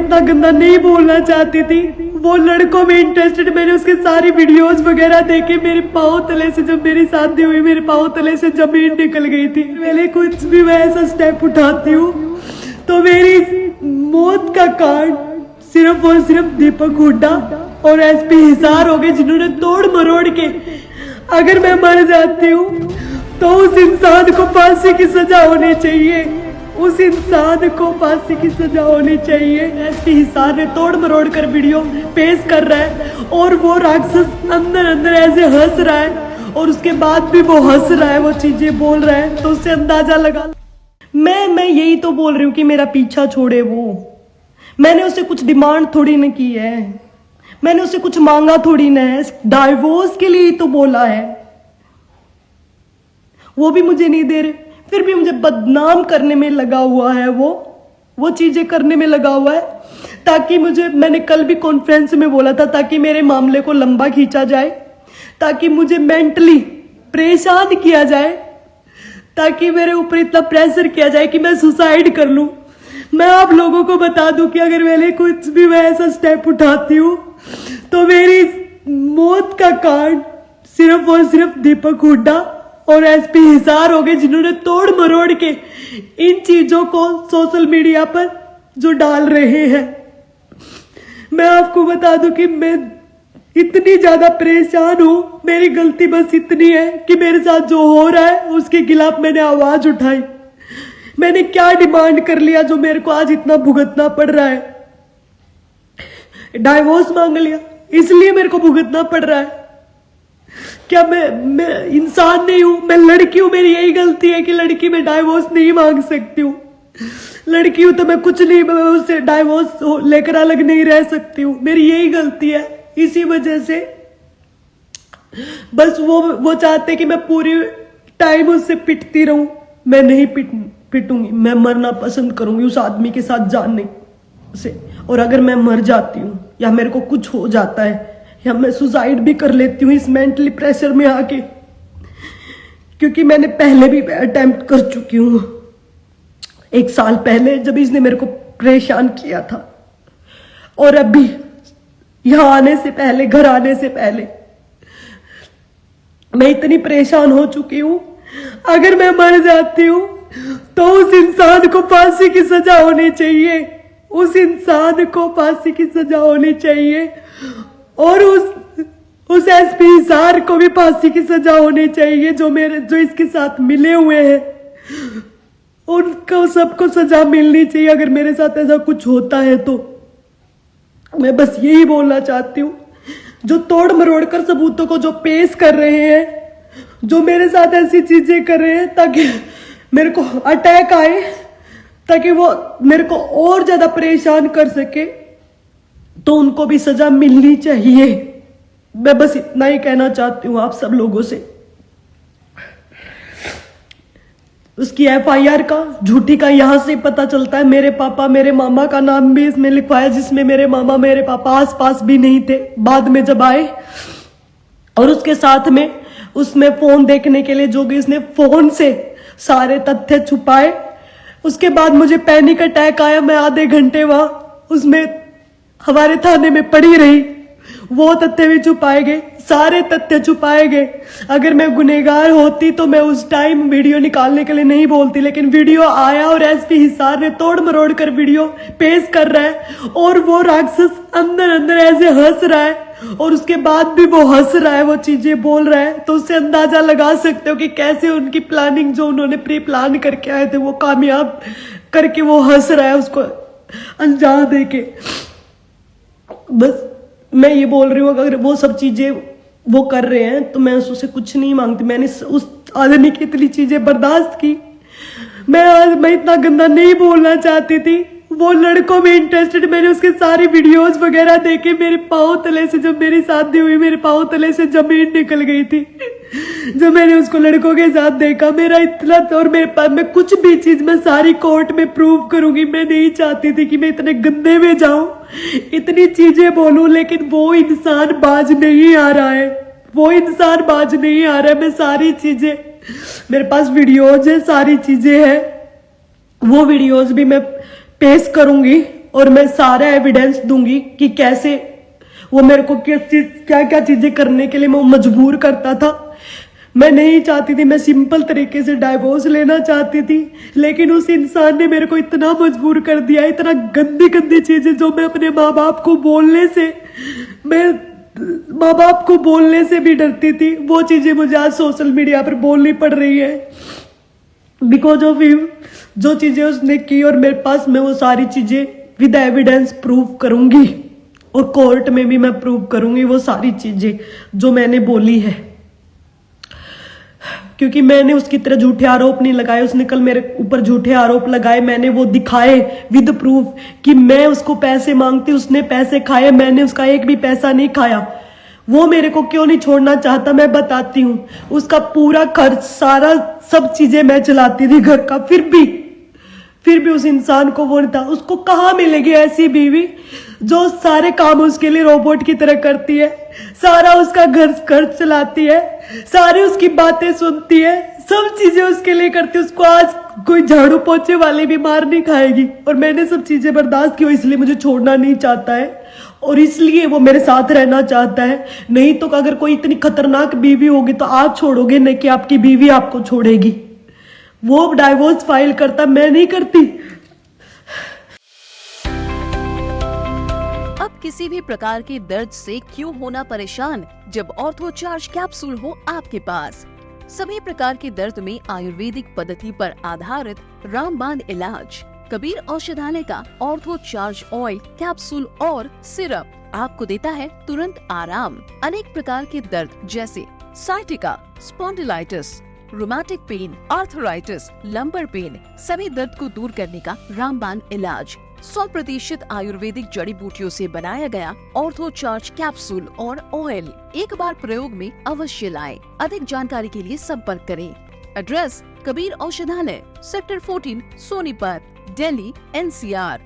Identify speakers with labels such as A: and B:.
A: इतना गंदा नहीं बोलना चाहती थी। वो लड़कों में इंटरेस्टेड, मैंने उसके सारी वीडियोस वगैरह देखे। मेरे पाँव तले से, जब मेरी शादी हुई, मेरे पाँव तले से जमीन निकल गई थी। पहले कुछ भी मैं ऐसा स्टेप उठाती हूँ तो मेरी मौत का कारण सिर्फ और सिर्फ दीपक हुड्डा और एसपी हिसार हो गए, जिन्होंने तोड़ मरोड़ के, अगर मैं मर जाती हूँ तो उस इंसान को फांसी की सजा होनी चाहिए, उस इंसान को फांसी की सजा होनी चाहिए। एसपी हिसार ने तोड़ मरोड़ कर वीडियो पेश कर रहा है और वो राक्षस अंदर अंदर ऐसे हंस रहा है और उसके बाद भी वो हंस रहा है, वो चीजें बोल रहा है, तो उससे अंदाजा लगा। मैं यही तो बोल रही हूँ कि मेरा पीछा छोड़े। वो मैंने उससे कुछ डिमांड थोड़ी न की है, मैंने उससे कुछ मांगा थोड़ी न है, डाइवोर्स के लिए ही तो बोला है। वो भी मुझे नहीं दे रहे, फिर भी मुझे बदनाम करने में लगा हुआ है। वो चीजें करने में लगा हुआ है ताकि मुझे, मैंने कल भी कॉन्फ्रेंस में बोला था, ताकि मेरे मामले को लंबा खींचा जाए, ताकि मुझे मेंटली परेशान किया जाए, ताकि मेरे ऊपर इतना प्रेशर किया जाए कि मैं सुसाइड कर लूं। मैं आप लोगों को बता दूं कि अगर मैंने कुछ भी मैं ऐसा स्टेप उठाती हूँ तो मेरी मौत का कारण सिर्फ और सिर्फ दीपक हुड्डा और एसपी हिसार हो गए, जिन्होंने तोड़ मरोड़ के इन चीजों को सोशल मीडिया पर जो डाल रहे हैं। मैं आपको बता दूं कि मैं इतनी ज्यादा परेशान हूं। मेरी गलती बस इतनी है कि मेरे साथ जो हो रहा है उसके खिलाफ मैंने आवाज उठाई। मैंने क्या डिमांड कर लिया जो मेरे को आज इतना भुगतना पड़ रहा है? डाइवोर्स मांग लिया, इसलिए मेरे को भुगतना पड़ रहा है। क्या मैं इंसान नहीं हूं? मैं लड़की हूं, मेरी यही गलती है कि लड़की में डाइवोर्स नहीं मांग सकती हूँ। लड़की हूं तो मैं कुछ नहीं, मैं उससे डाइवोर्स लेकर अलग नहीं रह सकती हूँ, मेरी यही गलती है। इसी वजह से बस वो चाहते कि मैं पूरी टाइम उससे पिटती रहूं। मैं नहीं पिटूंगी, मैं मरना पसंद करूंगी उस आदमी के साथ जानने से। और अगर मैं मर जाती हूँ या मेरे को कुछ हो जाता है या मैं सुसाइड भी कर लेती हूँ इस मेंटली प्रेशर में आके, क्योंकि मैंने पहले भी अटेम्प्ट कर चुकी हूँ। 1 साल पहले जब इसने मेरे को परेशान किया था, और अभी यहाँ आने से पहले, घर आने से पहले मैं इतनी परेशान हो चुकी हूँ। अगर मैं मर जाती हूँ तो उस इंसान को फांसी की सजा होनी चाहिए, उस इंसान को फांसी की सजा होनी चाहिए, और उस एसपी हिसार को भी फांसी की सजा होनी चाहिए, जो इसके साथ मिले हुए हैं, उनको सबको सजा मिलनी चाहिए। अगर मेरे साथ ऐसा कुछ होता है तो मैं बस यही बोलना चाहती हूँ। जो तोड़ मरोड़ कर सबूतों को जो पेश कर रहे हैं, जो मेरे साथ ऐसी चीजें कर रहे हैं ताकि मेरे को अटैक आए, ताकि वो मेरे को और ज्यादा परेशान कर सके, तो उनको भी सजा मिलनी चाहिए। मैं बस इतना ही कहना चाहती हूँ आप सब लोगों से। उसकी एफआईआर का, झूठी का, यहां से पता चलता है। मेरे पापा, मेरे मामा का नाम भी इसमें लिखवाया, जिसमें मेरे मामा, मेरे पापा आसपास भी नहीं थे बाद में जब आए। और उसके साथ में उसमें फोन देखने के लिए जो भी इसने फोन से सारे तथ्य छुपाए। उसके बाद मुझे पैनिक अटैक आया, मैं आधे घंटे वहां उसमें हमारे थाने में पड़ी रही। वो तथ्य भी छुपाए गए, सारे तथ्य छुपाए गए। अगर मैं गुनहगार होती तो मैं उस टाइम वीडियो निकालने के लिए नहीं बोलती, लेकिन वीडियो आया और एसपी हिसार ने तोड़ मरोड़ कर वीडियो पेश कर रहा है और वो राक्षस अंदर अंदर ऐसे हंस रहा है, और उसके बाद भी वो हंस रहा है, वो चीजें बोल रहा है, तो उससे अंदाजा लगा सकते हो कि कैसे उनकी प्लानिंग जो उन्होंने प्री प्लान करके आए थे वो कामयाब करके वो हंस रहा है उसको अंजाम देके। बस मैं ये बोल रही हूँ, अगर वो सब चीजें वो कर रहे हैं तो मैं उससे कुछ नहीं मांगती। मैंने उस आदमी की इतनी चीजें बर्दाश्त की। मैं इतना गंदा नहीं बोलना चाहती थी। वो लड़कों में इंटरेस्टेड, मैंने उसके सारी वीडियोस वगैरह देखे। मेरे पाँव तले से, जब मेरी शादी हुई, मेरे पाँव तले से जमीन निकल गई थी जब मैंने उसको लड़कों के साथ देखा। मेरा इतना, और मेरे पास मैं कुछ भी चीज मैं सारी कोर्ट में प्रूव करूंगी। मैं नहीं चाहती थी कि मैं इतने गंदे में जाऊं, इतनी चीजें बोलूं, लेकिन वो इंसान बाज नहीं आ रहा है, वो इंसान बाज नहीं आ रहा है। मैं सारी चीजें, मेरे पास वीडियोज है, सारी चीजें हैं, वो वीडियोज भी मैं पेश करूंगी और मैं सारा एविडेंस दूंगी कि कैसे वो मेरे को क्या क्या चीजें करने के लिए मैं मजबूर करता था। मैं नहीं चाहती थी, मैं सिंपल तरीके से डाइवोर्स लेना चाहती थी, लेकिन उस इंसान ने मेरे को इतना मजबूर कर दिया, इतना गंदी गंदी चीजें जो मैं अपने माँ बाप को बोलने से, मैं माँ बाप को बोलने से भी डरती थी, वो चीजें मुझे आज सोशल मीडिया पर बोलनी पड़ रही है बिकॉज ऑफ हिम। जो चीजें उसने की और मेरे पास, मैं वो सारी चीजें विद एविडेंस प्रूव करूंगी और कोर्ट में भी मैं प्रूव करूंगी वो सारी चीजें जो मैंने बोली है, क्योंकि मैंने उसकी तरह झूठे आरोप नहीं लगाए। उसने कल मेरे ऊपर झूठे आरोप लगाए, मैंने वो दिखाए विद प्रूफ कि मैं उसको पैसे मांगती, उसने पैसे खाए, मैंने उसका एक भी पैसा नहीं खाया। वो मेरे को क्यों नहीं छोड़ना चाहता मैं बताती हूँ। उसका पूरा खर्च, सारा सब चीजें मैं चलाती थी घर का, फिर भी उस इंसान को वो नहीं था। उसको कहाँ मिलेगी ऐसी बीवी जो सारे काम उसके लिए रोबोट की तरह करती है, सारा उसका घर खर्च चलाती है, सारी उसकी बातें सुनती है, सब चीजें उसके लिए करती है। उसको आज कोई झाड़ू पोछे वाली भी मार नहीं खाएगी, और मैंने सब चीजें बर्दाश्त की, इसलिए मुझे छोड़ना नहीं चाहता है और इसलिए वो मेरे साथ रहना चाहता है। नहीं तो अगर कोई इतनी खतरनाक बीवी होगी तो आप छोड़ोगे, नहीं कि आपकी बीवी आपको छोड़ेगी। वो डाइवोर्स फाइल करता, मैं नहीं करती।
B: अब किसी भी प्रकार के दर्द से क्यों होना परेशान, जब ऑर्थो चार्ज कैप्सूल हो आपके पास। सभी प्रकार के दर्द में आयुर्वेदिक पद्धति पर आधारित रामबाण इलाज। कबीर औषधालय का ऑर्थो चार्ज ऑयल, कैप्सूल और सिरप आपको देता है तुरंत आराम। अनेक प्रकार के दर्द जैसे sciatica, spondylitis, rheumatic pain, arthritis, lumbar pain, सभी दर्द को दूर करने का रामबाण इलाज। 100% आयुर्वेदिक जड़ी बूटियों से बनाया गया ऑर्थो चार्ज कैप्सूल और ऑयल एक बार प्रयोग में अवश्य लाएं। अधिक जानकारी के लिए संपर्क करें। एड्रेस: कबीर औषधालय, सेक्टर 14, सोनीपत, दिल्ली, NCR।